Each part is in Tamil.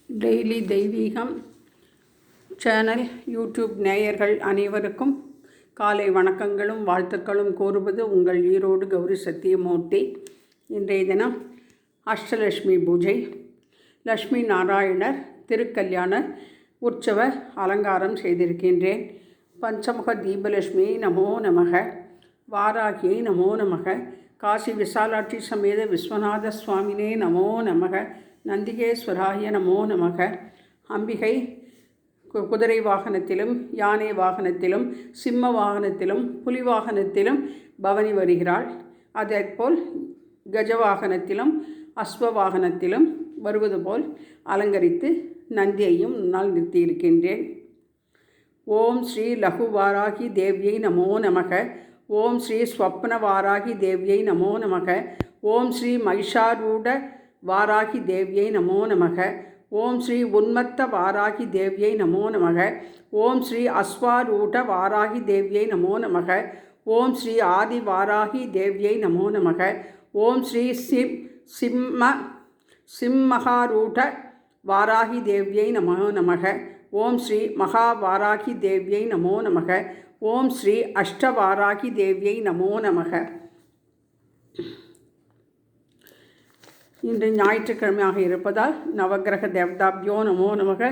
டெய்லி தெய்வீகம் சேனல் யூடியூப் நேயர்கள் அனைவருக்கும் காலை வணக்கங்களும் வாழ்த்துக்களும் கூறுவது உங்கள் ஈரோடு கௌரி சத்தியமூர்த்தி. இன்றைய தினம் அஷ்டலட்சுமி பூஜை. லக்ஷ்மி நாராயணர் திருக்கல்யாண உற்சவ அலங்காரம் செய்திருக்கின்றேன். பஞ்சமுக தீபலட்சுமியை நமோ நமக, வாராகியை நமோ நமக, காசி விசாலாட்சி சமேத விஸ்வநாத சுவாமினே நமோ நமக, நந்திகேஸ்வராய நமோ நமக. அம்பிகை குதிரை வாகனத்திலும் யானை வாகனத்திலும் சிம்ம வாகனத்திலும் புலி வாகனத்திலும் பவனி வருகிறாள். அதேபோல் கஜ வாகனத்திலும் அஸ்வ வாகனத்திலும் வருவது போல் அலங்கரித்து நந்தியையும் முன்னால் நிறுத்தியிருக்கின்றேன். ஓம் ஸ்ரீ லகு வாராகி தேவியை நமோ நமக, ஓம் ஸ்ரீ ஸ்வப்ன வாராகி தேவியை நமோ நமக, ஓம் ஸ்ரீ மகிஷாரூட வாராகி தேவியை நமோ நமக, ஓம் ஸ்ரீ உன்மத்த வாராகி தேவியை நமோ நமக, ஓம் ஸ்ரீ அஸ்வாரூட வாராகி தேவியை நமோ நமக, ஓம் ஸ்ரீ ஆதி வாராகி தேவியை நமோ நமக, ஓம் ஸ்ரீ சிம்மகாரூட வாராகி தேவியை நமோ நமக, ஓம் ஸ்ரீ மகா வாராகி தேவியை நமோ நமக, ஓம் ஸ்ரீ அஷ்டவாராகி தேவியை நமோ நமக. இன்று ஞாயிற்றுக்கிழமையாக இருப்பதால் நவகிரக தேவதாபியோ நமோ நமக,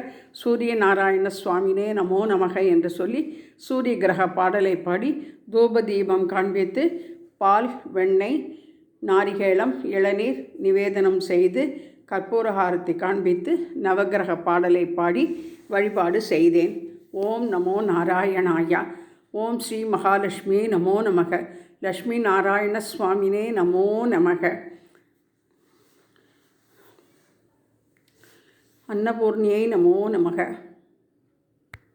சூரிய நாராயண சுவாமினே நமோ நமக என்று சொல்லி சூரிய கிரக பாடலை பாடி தூப தீபம் காண்பித்து பால் வெண்ணெய் நாரிகேளம் இளநீர் நிவேதனம் செய்து கற்பூரஹாரத்தை காண்பித்து நவகிரக பாடலை பாடி வழிபாடு செய்தேன். ஓம் நமோ நாராயணாயா, ஓம் ஸ்ரீ மகாலட்சுமி நமோ நமக, லக்ஷ்மி நாராயண சுவாமினே நமோ நமக, அன்னபூர்ணியை நமோ நமக.